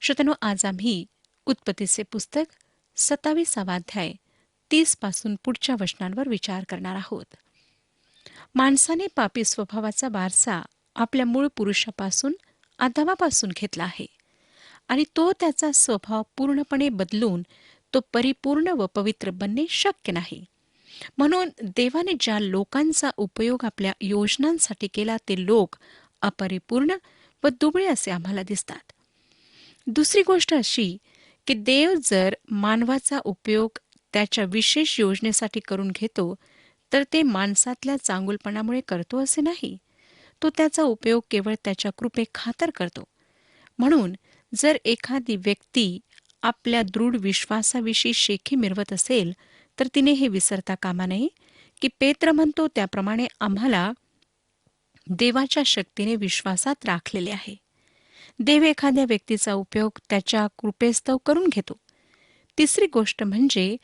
श्रोत्यांनो, आज आम्ही उत्पत्तीचे पुस्तक 27वा अध्याय 30 पासून पुढच्या वचनांवर विचार करणार आहोत. माणसाने पापी स्वभावाचा वारसा आपल्या मूळ पुरुषापासून आदामापासून घेतला आहे आणि तो त्याचा स्वभाव पूर्णपणे बदलून तो परिपूर्ण व पवित्र बनणे शक्य नाही. म्हणून देवाने ज्या लोकांचा उपयोग आपल्या योजनांसाठी केला ते लोक अपरिपूर्ण व दुबळे असे आम्हाला दिसतात. दुसरी गोष्ट अशी की देव जर मानवाचा उपयोग त्याच्या विशेष योजनेसाठी करून घेतो, तर ते माणसातल्या चांगुलपणामुळे करतो असे नाही. तो त्याचा उपयोग केवळ त्याच्या कृपेखातर करतो. म्हणून जर एखादी व्यक्ती आपल्या दृढ विश्वासाविषयी शेखी मिरवत असेल, तर तिने हे विसरता कामा नये की पेत्र म्हणतो त्याप्रमाणे आम्हाला देवाच्या शक्तीने विश्वासात राखलेले आहे. देव एखाद्या व्यक्तीचा उपयोग त्याच्या कृपेस्तव करून घेतो. तिसरी गोष्ट म्हणजे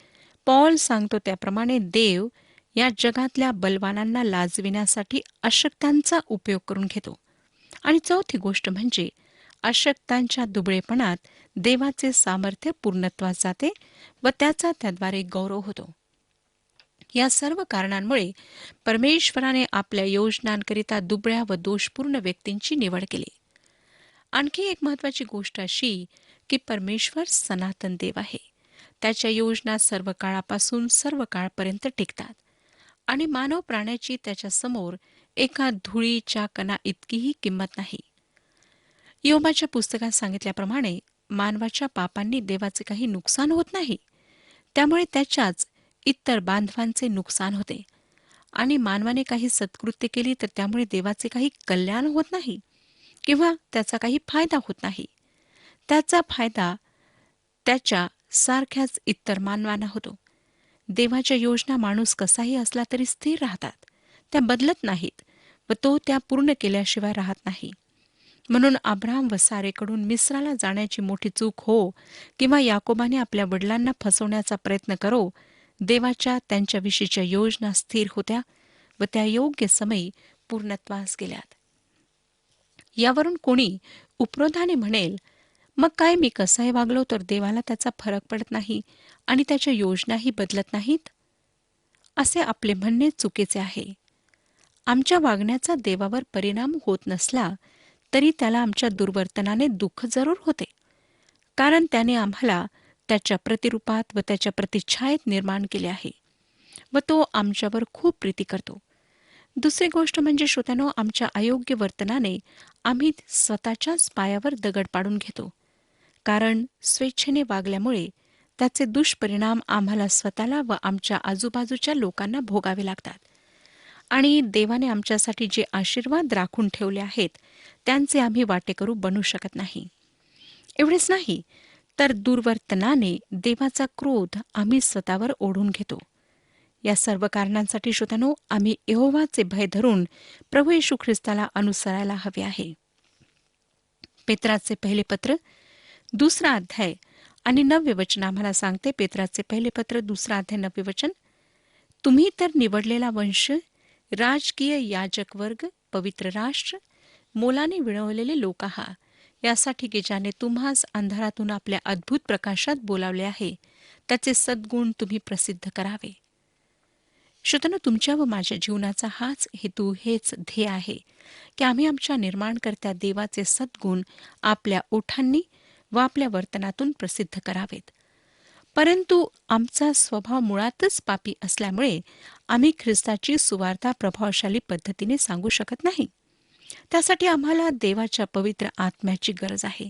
पॉल सांगतो त्याप्रमाणे देव या जगातल्या बलवानांना लाजविण्यासाठी अशक्तांचा उपयोग करून घेतो. आणि चौथी गोष्ट म्हणजे अशक्तांच्या दुबळेपणात देवाचे सामर्थ्य पूर्णत्वास जाते व त्याचा त्याद्वारे गौरव होतो. या सर्व कारणांमुळे परमेश्वराने आपल्या योजनांकरिता दुबळ्या व दोषपूर्ण व्यक्तींची निवड केली. आणखी एक महत्त्वाची गोष्ट अशी की परमेश्वर सनातन देव आहे. त्याच्या योजना सर्व काळापासून सर्व काळपर्यंत टिकतात आणि मानव प्राण्याची त्याच्यासमोर एका धुळीच्या कणा इतकीही किंमत नाही. योबाच्या पुस्तकात सांगितल्याप्रमाणे मानवाच्या पापांनी देवाचे काही नुकसान होत नाही, त्यामुळे त्याच्याच इतर बांधवांचे नुकसान होते. आणि मानवाने काही सत्कृत्य केली तर त्यामुळे देवाचे काही कल्याण होत नाही किंवा त्याचा काही फायदा होत नाही. त्याचा फायदा त्याच्या सारख्याच इतर मानवांना होतो. देवाच्या योजना माणूस कसाही असला तरी स्थिर राहतात, त्या बदलत नाहीत व तो त्या पूर्ण केल्याशिवाय राहत नाही. म्हणून अब्राहम व सारेकडून मिस्राला जाण्याची मोठी चूक हो किंवा याकोबाने आपल्या वडिलांना फसवण्याचा प्रयत्न करो, देवाच्या त्यांच्याविषयीच्या योजना स्थिर होत्या व त्या योग्य समयी पूर्णत्वास गेल्यात. यावरून कोणी उपरोधाने म्हणेल, मग काय मी कसाही वागलो तर देवाला त्याचा फरक पडत नाही आणि त्याच्या योजनाही बदलत नाहीत? असे आपले म्हणणे चुकीचे आहे. आमच्या वागण्याचा देवावर परिणाम होत नसला तरी त्याला आमच्या दुर्वर्तनाने दुःख जरूर होते, कारण त्याने आम्हाला त्याच्या प्रतिरूपात व त्याच्या प्रतिच्छायेत निर्माण केले आहे व तो आमच्यावर खूप प्रीती करतो. दुसरी गोष्ट म्हणजे श्रोत्यानो, आमच्या अयोग्य वर्तनाने आम्ही स्वतःच्याच पायावर दगड पाडून घेतो, कारण स्वेच्छेने वागल्यामुळे त्याचे दुष्परिणाम आम्हाला स्वतःला व आमच्या आजूबाजूच्या लोकांना भोगावे लागतात. आणि देवाने आमच्यासाठी जे आशीर्वाद राखून ठेवले आहेत त्यांचे आम्ही वाटेकरू बनू शकत नाही. एवढेच नाही तर दुर्वर्तनाने देवाचा क्रोध आम्ही स्वतःवर ओढून घेतो. या सर्व कारणांसाठी श्रोत्यानो, आम्ही यहोवाचे भय धरून प्रभू येशू ख्रिस्ताला अनुसरायला हवे आहे. पेत्राचे पहिले पत्र 2 अध्याय आणि 9 वचन आम्हाला सांगते. पेत्राचे पहिले पत्र 2 अध्याय 9 वचन, तुम्ही तर निवडलेला वंश, राजकीय याजक वर्ग, पवित्र राष्ट्र, मोलाने विळवलेले लोक आहात, यासाठी की ज्याने तुम्हास अंधारातून आपल्या अद्भुत प्रकाशात बोलावले आहे, त्याचे सद्गुण तुम्ही प्रसिद्ध करावे. श्रोत्यांनो, तुमच्या व माझ्या जीवनाचा हाच हेतू, हेच ध्येय आहे की आम्ही आमच्या निर्माणकर्त्या देवाचे सद्गुण आपल्या ओठांनी व आपल्या वर्तनातून प्रसिद्ध करावेत. परंतु आमचा स्वभाव मुळातच पापी असल्यामुळे आम्ही ख्रिस्ताची सुवार्ता प्रभावशाली पद्धतीने सांगू शकत नाही. त्यासाठी आम्हाला देवाच्या पवित्र आत्म्याची गरज आहे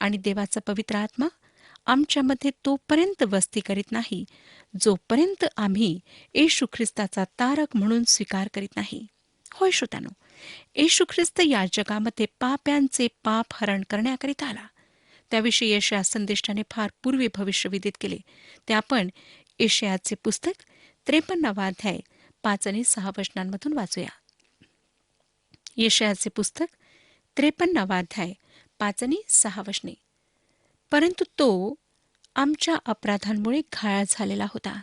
आणि देवाचा पवित्र आत्मा आमच्यामध्ये तोपर्यंत वस्ती करीत नाही जोपर्यंत आम्ही येशू ख्रिस्ताचा तारक म्हणून स्वीकार करीत नाही. होय श्रोत्यानो, येशू ख्रिस्त या जगामध्ये पाप्यांचे पाप हरण करण्याकरिता आला. त्याविषयी यशाया संदेष्टाने फार पूर्वी भविष्य विदित केले. ते आपण यशायाचे पुस्तक 53 अध्याय 5 आणि 6 वचनांमधून वाचूया. यशायाचे पुस्तक 53 अध्याय 5 आणि 6 वचने. परंतु तो आमच्या अपराधांमुळे घायाळ झालेला होता,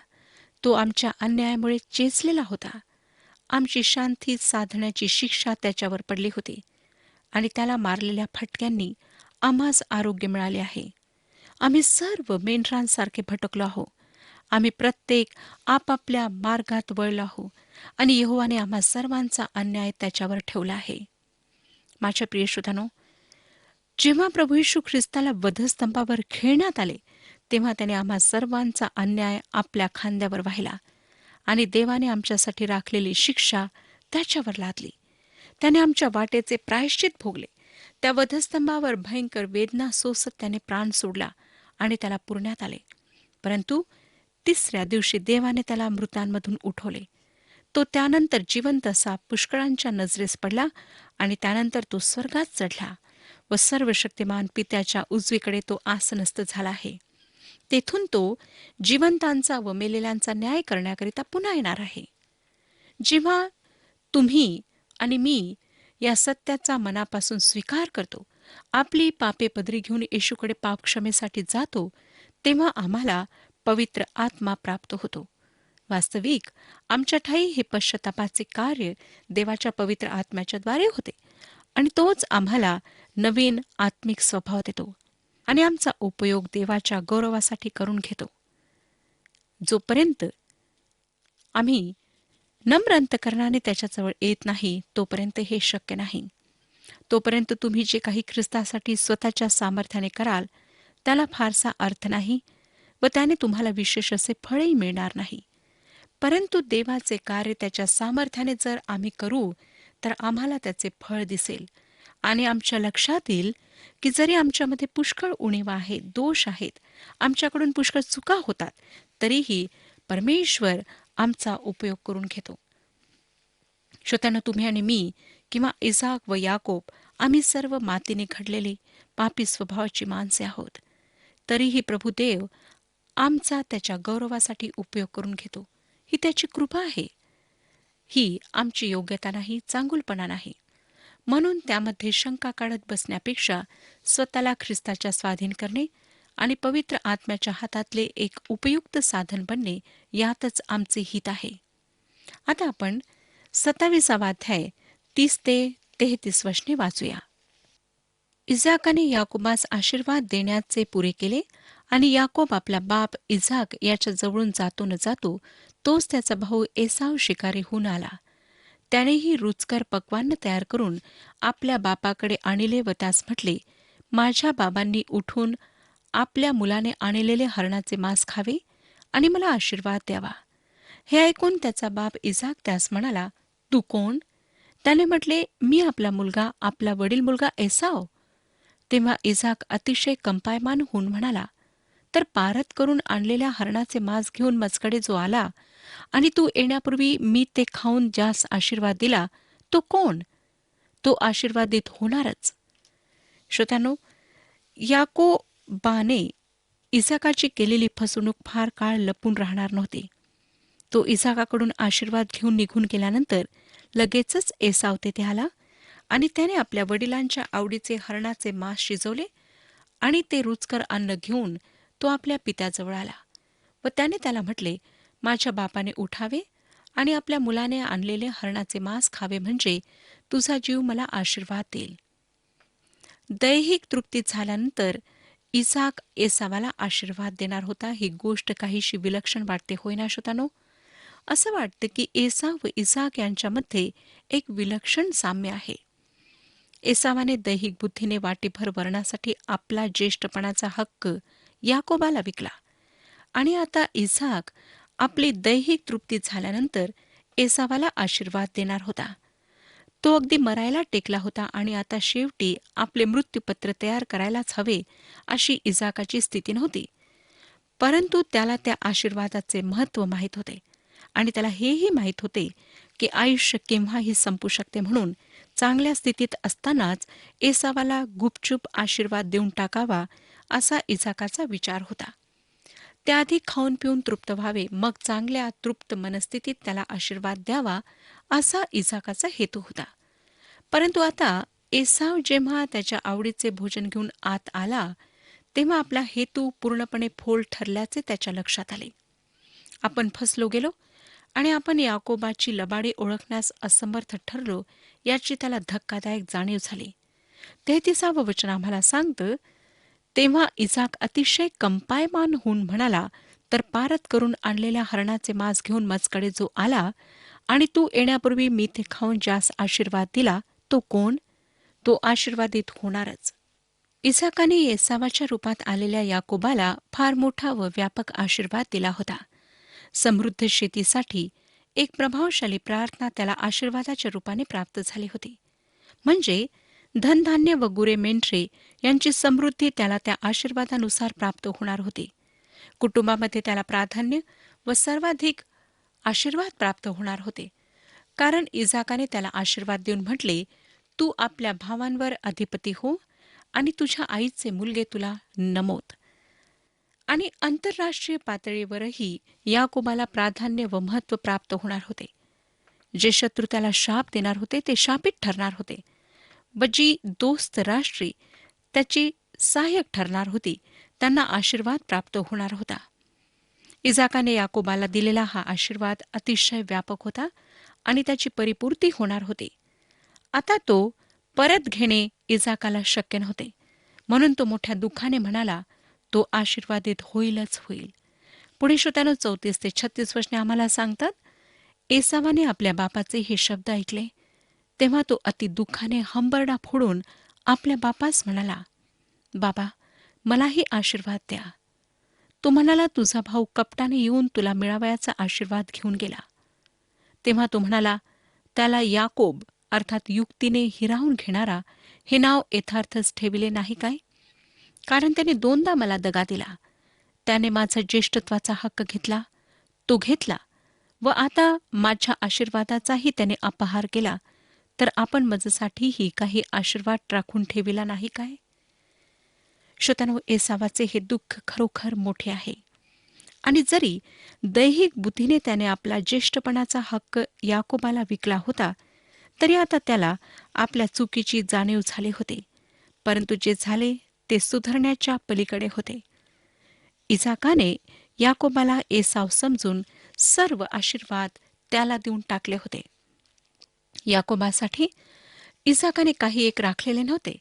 तो आमच्या अन्यायामुळे चेचलेला होता. आमची शांती साधण्याची शिक्षा त्याच्यावर पडली होती आणि त्याला मारलेल्या फटक्यांनी आम्हास आरोग्य मिळाले आहे. आम्ही सर्व मेंढरांसारखे भटकलो आहोत. आम्ही प्रत्येक आपापल्या मार्गात वळलो आहोत आणि यहोवाने आम्हा सर्वांचा अन्याय त्याच्यावर ठेवला आहे. माझ्या प्रिय श्रोतांनो, जेव्हा प्रभू येशू ख्रिस्ताला वधस्तंभावर खेळण्यात आले, तेव्हा त्याने आम्हा सर्वांचा अन्याय आपल्या खांद्यावर वाहिला आणि देवाने आमच्यासाठी राखलेली शिक्षा त्याच्यावर लादली. त्याने आमच्या वाटेचे प्रायश्चित भोगले. त्या वधस्तंभावर भयंकर वेदना सोसत त्याने प्राण सोडला आणि त्याला पुरण्यात आले. परंतु तिसऱ्या दिवशी देवाने त्याला मृतांमधून उठवले. तो त्यानंतर जिवंत असा पुष्कळांच्या नजरेस पडला आणि त्यानंतर तो स्वर्गात चढला व सर्वशक्तिमान पित्याच्या उजवीकडे तो आसनस्थ झाला आहे. तेथून तो जिवंतांचा व मेलेल्यांचा न्याय करण्याकरिता पुन्हा येणार आहे. जेव्हा तुम्ही आणि मी या सत्याचा मनापासून स्वीकार करतो, आपली पापे पदरी घेऊन येशूकडे पापक्षमेसाठी जातो, तेव्हा आम्हाला पवित्र आत्मा प्राप्त होतो. वास्तविक आमच्या ठायी हे पश्चातापाचे कार्य देवाच्या पवित्र आत्म्याच्या द्वारे होते आणि तोच आम्हाला नवीन आत्मिक स्वभाव देतो आणि आमचा उपयोग देवाच्या गौरवासाठी करून घेतो. जोपर्यंत आम्ही नम्र अंतकरणाने त्याच्याजवळ येत नाही, तोपर्यंत हे शक्य नाही. तोपर्यंत तुम्ही जे काही ख्रिस्तासाठी स्वतःच्या सामर्थ्याने कराल, त्याला फारसा अर्थ नाही व त्याने तुम्हाला विशेष असे फळही मिळणार नाही. परंतु देवाचे कार्य त्याच्या सामर्थ्याने जर आम्ही करू, तर आम्हाला त्याचे फळ दिसेल आणि आमच्या लक्षात येईल की जरी आमच्यामध्ये पुष्कळ उणीवा आहेत, दोष आहेत, आमच्याकडून पुष्कळ चुका होतात, तरीही परमेश्वर आमचा उपयोग करून घेतो. श्रोत्यांनो, तुम्ही आणि मी किंवा इसाक व याकोब आम्ही सर्व मातीने घडलेली पापी स्वभावाची माणसे आहोत. तरीही प्रभू देव आमचा त्याच्या गौरवासाठी उपयोग करून घेतो. ही त्याची कृपा आहे. ही आमची योग्यता नाही, चांगुलपणा नाही. म्हणून त्यामध्ये शंका काढत बसण्यापेक्षा स्वतःला ख्रिस्ताच्या स्वाधीन करणे आणि पवित्र आत्म्याच्या हातातले एक उपयुक्त साधन बनणे, यातच आमचे हित आहे. आता आपण 27वा अध्याय 30 ते 33 वचने वाचूया. इसाकाने याकोबास आशीर्वाद देण्याचे पुरे केले आणि याकोब आपला बाप इसाक याच्या जवळून जातो न जातो, तोच त्याचा भाऊ एसाव शिकारी होऊन आला. त्यानेही रुचकर पक्वान्न तयार करून आपल्या बापाकडे आणले व त्यास म्हटले, माझ्या बाबांनी उठून आपल्या मुलाने आणलेले हरणाचे मांस खावे आणि मला आशीर्वाद द्यावा. हे ऐकून त्याचा बाप इसाक त्यास म्हणाला, तू कोण? त्याने म्हटले, मी आपला मुलगा, आपला वडील मुलगा एसाव. तेव्हा इसाक अतिशय कंपायमान होऊन म्हणाला, तर पारत करून आणलेल्या हरणाचे मांस घेऊन मजकडे जो आला आणि तू येण्यापूर्वी मी ते खाऊन ज्यास आशीर्वाद दिला, तो कोण? तो आशीर्वादित होणारच. श्रोत्यांनो, याकोबाने इसाकाची केलेली फसवणूक फार काळ लपून राहणार नव्हती. तो इसाकाकडून आशीर्वाद घेऊन निघून गेल्यानंतर लगेचच एसाव तेथे आला आणि त्याने आपल्या वडिलांच्या आवडीचे हरणाचे मांस शिजवले आणि ते रुचकर अन्न घेऊन तो आपल्या पित्याजवळ आला व त्याने त्याला म्हटले, माझ्या बापाने उठावे आणि आपल्या मुलाने आणलेले हरणाचे मांस खावे, म्हणजे तुझा जीव मला आशीर्वाद देईल. दैहिक तृप्ती झाल्यानंतर इसाक एसावाला आशीर्वाद देणार होता. ही गोष्ट काहीशी विलक्षण वाटते, होय ना श्रोतांनो? असं वाटतं की एसाव व इसाक यांच्यामध्ये एक विलक्षण साम्य आहे. एसावाने दैहिक बुद्धीने वाटीभर वर्णासाठी आपला ज्येष्ठपणाचा हक्क याकोबाला विकला आणि आता इसाक आपली दैहिक तृप्ती झाल्यानंतर एसावाला आशीर्वाद देणार होता. तो अगदी मरायला टेकला होता आणि आता शेवटी आपले मृत्यूपत्र तयार करायलाच हवे अशी इसाकाची स्थिती नव्हती. परंतु त्याला त्या आशीर्वादाचे महत्त्व माहीत होते आणि त्याला हेही माहीत होते की आयुष्य केव्हाही संपू शकते. म्हणून चांगल्या स्थितीत असतानाच एसावाला गुपचूप आशीर्वाद देऊन टाकावा असा इसाकाचा विचार होता. त्याआधी खाऊन पिऊन तृप्त व्हावे, मग चांगल्या तृप्त मनस्थितीत त्याला आशीर्वाद द्यावा असा इसाकाचा हेतू होता. परंतु आता एसाव जेव्हा त्याच्या आवडीचे भोजन घेऊन आत आला, तेव्हा आपला हेतू पूर्णपणे फोल ठरल्याचे त्याच्या लक्षात आले. आपण फसलो गेलो आणि आपण याकोबाची लबाडी ओळखण्यास असमर्थ ठरलो याची त्याला धक्कादायक जाणीव झाली. 33 वचन आम्हाला सांगतं, तेव्हा इसाक अतिशय कंपायमान होऊन म्हणाला, तर पारत करून आणलेल्या हरणाचे मांस घेऊन माझकडे जो आला आणि तू येण्यापूर्वी मी ते खाऊन ज्यास आशीर्वाद दिला, तो कोण? तो आशीर्वादित होणारच. इसाकाने येसावाच्या रूपात आलेल्या याकोबाला फार मोठा व व्यापक आशीर्वाद दिला होता. समृद्ध शेतीसाठी एक प्रभावशाली प्रार्थना त्याला आशीर्वादाच्या रूपाने प्राप्त झाली होती. म्हणजे धनधान्य व गुरे मेंढरे यांची समृद्धी त्याला त्या आशीर्वादानुसार प्राप्त होणार होती. कुटुंबामध्ये त्याला प्राधान्य व सर्वाधिक आशीर्वाद प्राप्त होणार होते. कारण इसाकाने त्याला आशीर्वाद देऊन म्हटले, तू आपल्या भावांवर अधिपती हो आणि तुझ्या आईचे मुलगे तुला नमोत. आणि आंतरराष्ट्रीय पातळीवरही याकोबाला प्राधान्य व महत्त्व प्राप्त होणार होते. जे शत्रू त्याला शाप देणार होते ते शापित ठरणार होते व जी दोस्त राष्ट्री त्याची सहाय्यक ठरणार होती त्यांना आशीर्वाद प्राप्त होणार होता. इसाकाने याकोबाला दिलेला हा आशीर्वाद अतिशय व्यापक होता आणि त्याची परिपूर्ती होणार होती. आता तो परत घेणे इसाकाला शक्य नव्हते, म्हणून तो मोठ्या दुःखाने म्हणाला, तो आशीर्वादित होईलच होईल. पुढे श्रोत्यानो 34 ते 36 वचने आम्हाला सांगतात, एसावाने आपल्या बापाचे हे शब्द ऐकले, तेव्हा तो अति दुःखाने हंबरडा फोडून आपल्या बापास म्हणाला, बाबा, मलाही आशीर्वाद द्या. तो म्हणाला, तुझा भाऊ कपटाने येऊन तुला मिळावयाचा आशीर्वाद घेऊन गेला. तेव्हा तो म्हणाला, त्याला याकोब अर्थात युक्तीने हिरावून घेणारा हे नाव यथार्थच ठेविले नाही काय? कारण त्याने 2दा मला दगा दिला. त्याने माझा ज्येष्ठत्वाचा हक्क घेतला, तो घेतला व आता माझ्या आशीर्वादाचाही त्याने अपहार केला. तर आपण माझ्यासाठीही काही आशीर्वाद राखून ठेविला नाही काय? श्रोत्यानो, एसावाचे हे दुःख खरोखर मोठे आहे. आणि जरी दैहिक बुद्धीने त्याने आपला ज्येष्ठपणाचा हक्क याकोबाला विकला होता, तरी आता त्याला आपल्या चुकीची जाणीव झाली होती. परंतु जे झाले ते सुधारण्याच्या पलीकडे होते. इसाकाने याकोबाला एसाव समजून सर्व आशीर्वाद त्याला देऊन टाकले होते. याकोबासाठी इसाकाने काही एक राखलेले नव्हते.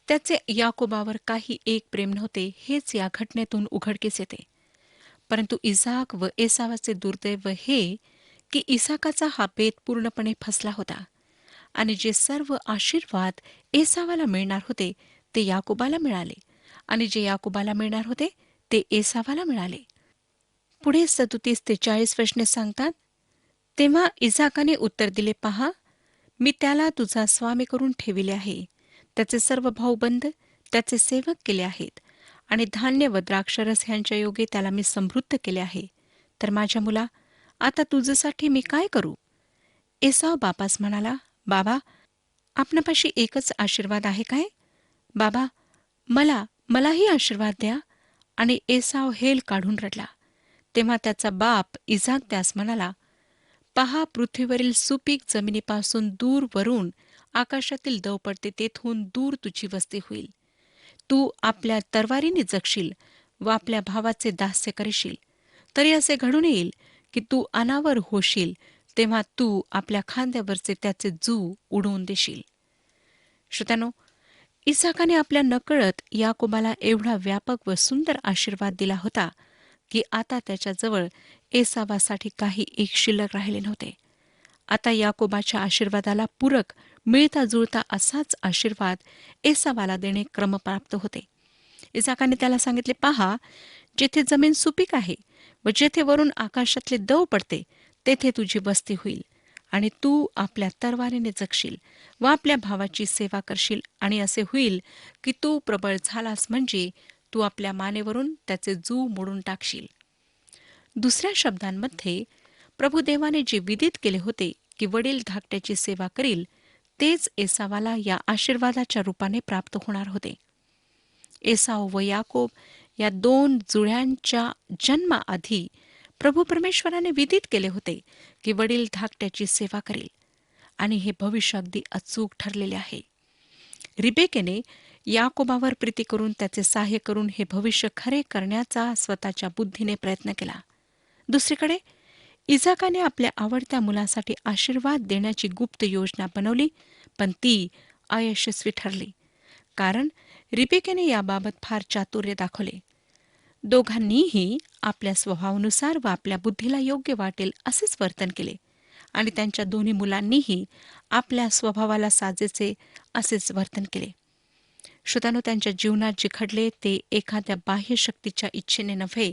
त्याचे याकोबावर काही एक प्रेम नव्हते, हेच या घटनेतून उघडकीस येते. परंतु इसाक व एसावाचे दुर्दैव हे की इसाकाचा हा बेत पूर्णपणे फसला होता आणि जे सर्व आशीर्वाद एसावाला मिळणार होते ते याकोबाला मिळाले आणि जे याकोबाला मिळणार होते ते एसावाला मिळाले. पुढे 37 ते 40 वचने सांगतात, तेव्हा इसाकाने उत्तर दिले, पहा, मी त्याला तुझा स्वामी करून ठेविले आहे. त्याचे सर्व भाऊबंद त्याचे सेवक केले आहेत आणि धान्य व द्राक्षरस ह्यांच्या योगे त्याला मी समृद्ध केले आहे. तर माझ्या मुला, आता तुझ्यासाठी मी काय करू? एसाव बापास म्हणाला, बाबा, आपणापाशी एकच आशीर्वाद आहे काय? बाबा, मलाही आशीर्वाद द्या. आणि एसाव हेल काढून रडला. तेव्हा त्याचा बाप इसाक त्यास म्हणाला, पहा, पृथ्वीवरील सुपीक जमिनीपासून दूर वरून आकाशातील दव पडते, तेथून दूर तुझी वस्ती होईल. तू आपल्या तरवारीने जगशील व आपल्या भावाचे दास्य करशील. तरी असे घडून येईल की तू अनावर होशील, तेव्हा तू आपल्या खांद्यावरचे त्याचे जू उडवून देशील. श्रोत्यानो, इसाकाने आपल्या नकळत याकोबाला एवढा व्यापक व सुंदर आशीर्वाद दिला होता की आता त्याच्याजवळ एसावासाठी काही एक शिल्लक राहिले नव्हते. आता याकोबाच्या आशीर्वादाला पूरक मिळता जुळता असाच आशीर्वाद एसावाला देणे क्रमप्राप्त होते. इसाकाने त्याला सांगितले, पहा, जेथे जमीन सुपीक आहे व जेथे वरून आकाशातले दव पडते तेथे तुझी वस्ती होईल आणि तू आपल्या तरवारीने जगशील व आपल्या भावाची सेवा करशील. आणि असे होईल की तू प्रबळ झालास म्हणजे तू आपल्या मानेवरून त्याचे जू मोडून टाकशील. दुसऱ्या शब्दांमध्ये प्रभुदेवाने जे विदित केले होते की वडील धाकट्याची सेवा करील, तेच एसावाला या आशीर्वादाच्या रूपाने प्राप्त होणार होते. एसाव व याकोब या 2 जुळ्यांच्या जन्माआधी प्रभू परमेश्वराने विदित केले होते की वडील धाकट्याची सेवा करील आणि हे भविष्य अगदी अचूक ठरलेले आहे. रिबेकेने याकोबावर प्रीती करून त्याचे सहाय्य करून हे भविष्य खरे करण्याचा स्वतःच्या बुद्धीने प्रयत्न केला. दुसरीकडे इसाकाने आपल्या आवडत्या मुलासाठी आशीर्वाद देण्याची गुप्त योजना बनवली, पण ती अयशस्वी ठरली, कारण रिबेकेने याबाबत फार चातुर्य दाखवले. दोघांनीही आपल्या स्वभावानुसार व आपल्या बुद्धीला योग्य वाटेल असेच वर्तन केले आणि त्यांच्या दोन्ही मुलांनीही आपल्या स्वभावाला साजेसे असेच वर्तन केले. श्रोत्यानो, त्यांच्या जीवनात जे घडले ते एखाद्या बाह्य शक्तीच्या इच्छेने नव्हे,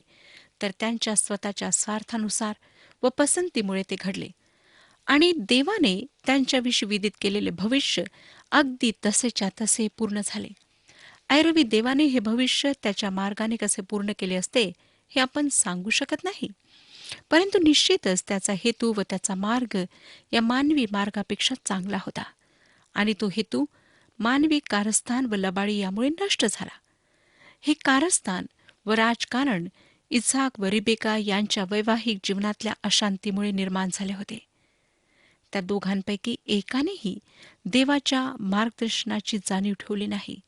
तर त्यांच्या स्वतःच्या स्वार्थानुसार व पसंतीमुळे ते घडले. आणि देवाने त्यांच्याविषयी विदित केलेले भविष्य अगदी तसेच्या तसे पूर्ण झाले. ऐरवी देवाने हे भविष्य त्याच्या मार्गाने कसे पूर्ण केले असते हे आपण सांगू शकत नाही, परंतु निश्चितच त्याचा हेतू व त्याचा मार्ग या मानवी मार्गापेक्षा चांगला होता. आणि तो हेतू मानवी कारस्थान व लबाडी यामुळे नष्ट झाला. हे कारस्थान व राजकारण इसाक व रिबेका यांच्या वैवाहिक जीवनातल्या अशांतीमुळे निर्माण झाले होते. त्या दोघांपैकी एकानेही देवाच्या मार्गदर्शनाची जाणीव ठेवली नाही,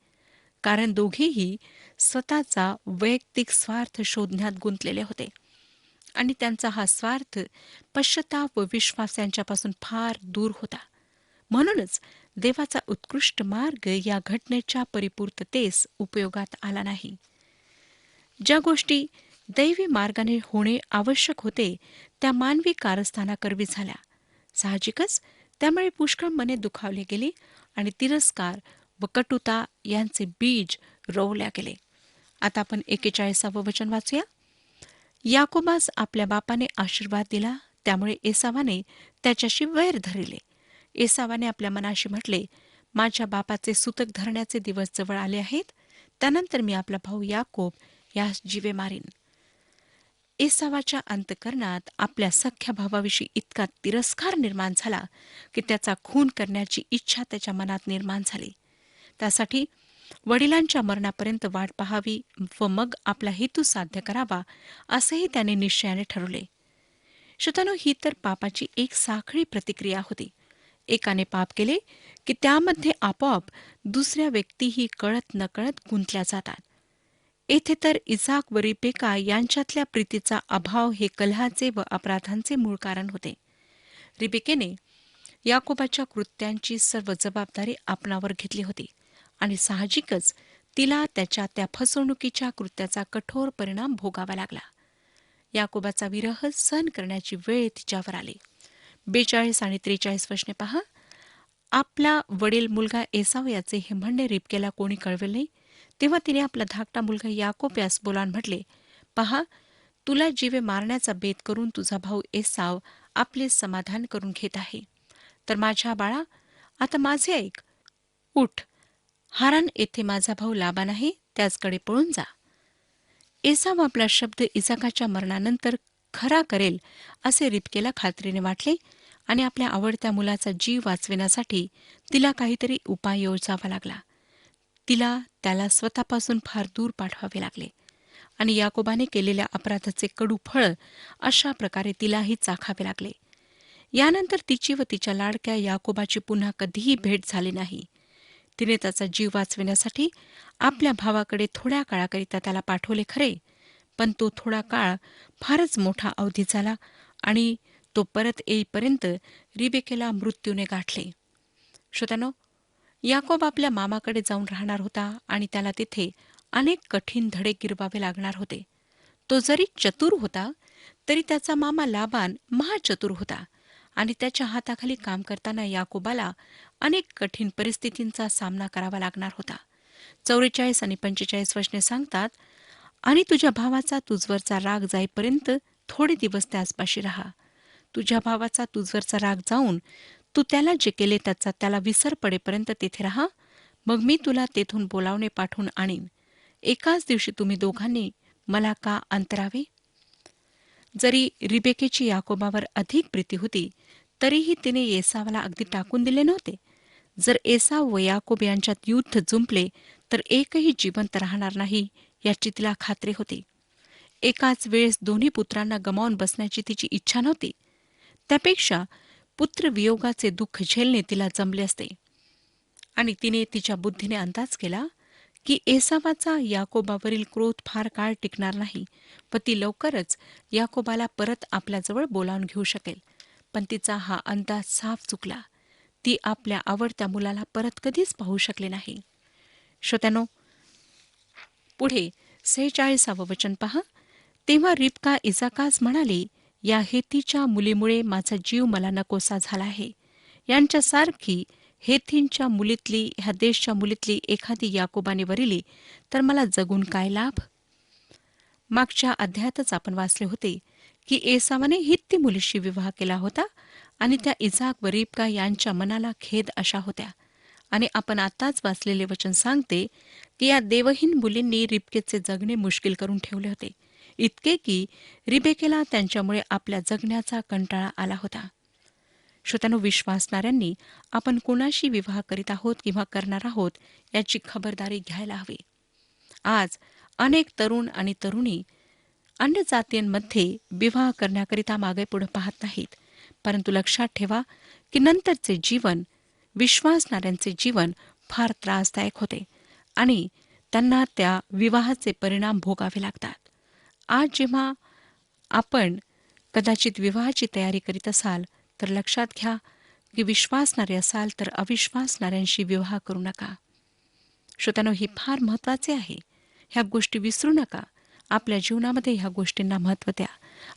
कारण दोघेही स्वतःचा वैयक्तिक स्वार्थ शोधण्यात गुंतलेले होते आणि त्यांचा हा स्वार्थ पश्चाताप व विश्वास यांच्यापासून फार दूर होता. म्हणूनच देवाचा उत्कृष्ट मार्ग या घटनेच्या परिपूर्ततेस उपयोगात आला नाही. ज्या गोष्टी दैवी मार्गाने होणे आवश्यक होते त्या मानवी कारस्थानाकरवी झाल्या. साहजिकच त्यामुळे पुष्कळ मने दुखावले गेली आणि तिरस्कार व कटुता यांचे बीज रोवल्या गेले. आता आपण 41 वचन वाचूया. याकोबास आपल्या बापाने आशीर्वाद दिला, त्यामुळे एसावाने त्याच्याशी वैर धरिले. एसावाने आपल्या मनाशी म्हटले, माझ्या बापाचे सूतक धरण्याचे दिवस जवळ आले आहेत, त्यानंतर मी आपला भाऊ याकोब यास जीवे मारीन. एसावाच्या अंतःकरणात आपल्या सख्या भावाविषयी इतका तिरस्कार निर्माण झाला की त्याचा खून करण्याची इच्छा त्याच्या मनात निर्माण झाली. त्यासाठी वडिलांच्या मरणापर्यंत वाट पाहावी व मग आपला हेतू साध्य करावा असेही त्याने निश्चयाने ठरवले. श्रोत्यानो, ही तर पापाची एक साखळी प्रतिक्रिया होती. एकाने पाप केले की त्यामध्ये आपोआप दुसऱ्या व्यक्तीही कळत नकळत गुंतल्या जातात. येथे तर इसाक व रिबेका यांच्यातल्या प्रीतीचा अभाव हे कलहाचे व अपराधांचे मूळ कारण होते. रिबेकेने याकोबाच्या कृत्यांची सर्व जबाबदारी आपणावर घेतली होती आणि साहजिकच तिला त्याच्या त्या फसवणुकीच्या कृत्याचा कठोर परिणाम भोगावा लागला. याकोबाचा विरह सहन करण्याची वेळ तिच्यावर आली. 42 आणि 43 वचने पहा. आपला वडील मुलगा एसाव याचे हे म्हणणे रिबकेला कोणी कळविले नाही, तेव्हा तिने आपला धाकटा मुलगा याकोब यास बोलावून म्हटले, पहा, तुला जीवे मारण्याचा बेत करून तुझा भाऊ एसाव आपले समाधान करून घेत आहे. तर माझ्या बाळा, आता माझे ऐक. उठ, हारान येथे माझा भाऊ लाबान आहे, त्याचकडे पळून जा. एसाव आपला शब्द इसाकाच्या मरणानंतर खरा करेल असे रिबकेला खात्रीने वाटले आणि आपल्या आवडत्या मुलाचा जीव वाचविण्यासाठी तिला काहीतरी उपाय योजावा लागला. तिला त्याला स्वतःपासून फार दूर पाठवावे लागले आणि याकोबाने केलेल्या अपराधाचे कडू फळ अशा प्रकारे तिलाही चाखावे लागले. यानंतर तिची व तिच्या लाडक्या याकोबाची पुन्हा कधीही भेट झाली नाही. तिने त्याचा जीव वाचविण्यासाठी आपल्या भावाकडे थोड्या काळाकरिता त्याला पाठवले खरे, पण तो थोडा काळ फारच मोठा अवधी झाला आणि तो परत येईपर्यंत रिबेकेला मृत्यूने गाठले. श्रोत्यानो, याकोब आपल्या मामाकडे जाऊन राहणार होता आणि त्याला तिथे अनेक कठीण धडे गिरवावे लागणार होते. तो जरी चतुर होता तरी त्याचा मामा लाबान महाचतुर होता आणि त्याच्या हाताखाली काम करताना याकोबाला अनेक कठीण परिस्थितींचा सामना करावा लागणार होता. 44 आणि 45 वचने सांगतात, आणि तुझ्या भावाचा तुझवरचा राग जाईपर्यंत थोडे दिवस त्याचपाशी राहा. तुझ्या भावाचा तुझवरचा राग जाऊन तू त्याला जे केले त्याचा त्याला विसर पडेपर्यंत तेथे राहा. मग मी तुला तेथून बोलावणे पाठवून आणीन. एकाच दिवशी तुम्ही दोघांनी मला का अंतरावे? जरी रिबेकेची याकोबावर अधिक प्रीती होती तरीही तिने एसावला अगदी टाकून दिले नव्हते. जर एसाव व याकोब यांच्यात युद्ध जुंपले तर एकही जिवंत राहणार नाही याची तिला खात्री होती. एकाच वेळेस दोन्ही पुत्रांना गमावून बसण्याची तिची इच्छा नव्हती. त्यापेक्षा पुत्रवियोगाचे दुःख झेलणे तिला जमले असते. आणि तिने तिच्या बुद्धीने अंदाज केला की एसावाचा याकोबावरील क्रोध फार काळ टिकणार नाही व ती लवकरच याकोबाला परत आपल्याजवळ बोलावून घेऊ शकेल. पण तिचा हा अंदाज साफ चुकला. ती आपल्या आवडत्या मुलाला परत कधीच पाहू शकली नाही. श्रोत्यानो, पुढे 46 वचन पहा. तेव्हा रिबका इसाकास म्हणाली, या हेतीच्या मुलीमुळे माझा जीव मला नकोसा झाला आहे. यांच्यासारखी हेथींच्या मुलीतली, ह्या देशच्या मुलीतली एखादी याकोबाने वरिली तर मला जगून काय लाभ. मागच्या अध्यायातच आपण वाचले होते की एसावाने हित्ती मुलीशी विवाह केला होता आणि त्या इसाक व रिबका यांच्या मनाला खेद अशा होत्या. आणि आपण आताच वाचलेले वचन सांगते की या देवहीन मुलींनी रिबकेचे जगणे मुश्किल करून ठेवले होते, इतके की रिबेकेला त्यांच्यामुळे आपल्या जगण्याचा कंटाळा आला होता. श्रोत्यानो, विश्वासणाऱ्यांनी आपण कुणाशी विवाह करीत आहोत किंवा करणार आहोत याची खबरदारी घ्यायला हवी. आज अनेक तरुण आणि तरुणी अन्य जातींमध्ये विवाह करण्याकरिता मागे पुढे पाहत नाहीत, परंतु लक्षात ठेवा की नंतरचे जीवन, विश्वासणाऱ्यांचे जीवन फार त्रासदायक होते आणि त्यांना त्या विवाहाचे परिणाम भोगावे लागतात. आज जेव्हा आपण कदाचित विवाहाची तयारी करीत असाल तर लक्षात घ्या की विश्वासणारे असाल तर अविश्वासणाऱ्यांशी विवाह करू नका. श्रोत्यानो, हे फार महत्त्वाचे आहे. ह्या गोष्टी विसरू नका. आपल्या जीवनामध्ये ह्या गोष्टींना महत्त्व द्या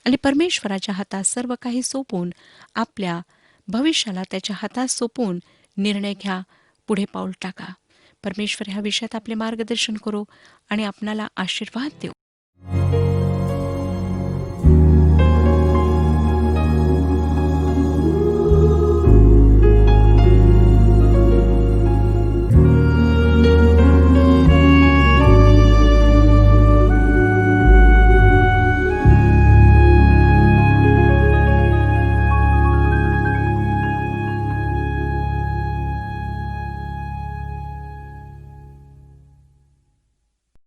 आणि परमेश्वराच्या हातात सर्व काही सोपवून, आपल्या भविष्याला त्याच्या हातात सोपवून निर्णय घ्या, पुढे पाऊल टाका. परमेश्वर ह्या विषयात आपले मार्गदर्शन करो आणि आपणाला आशीर्वाद देऊ.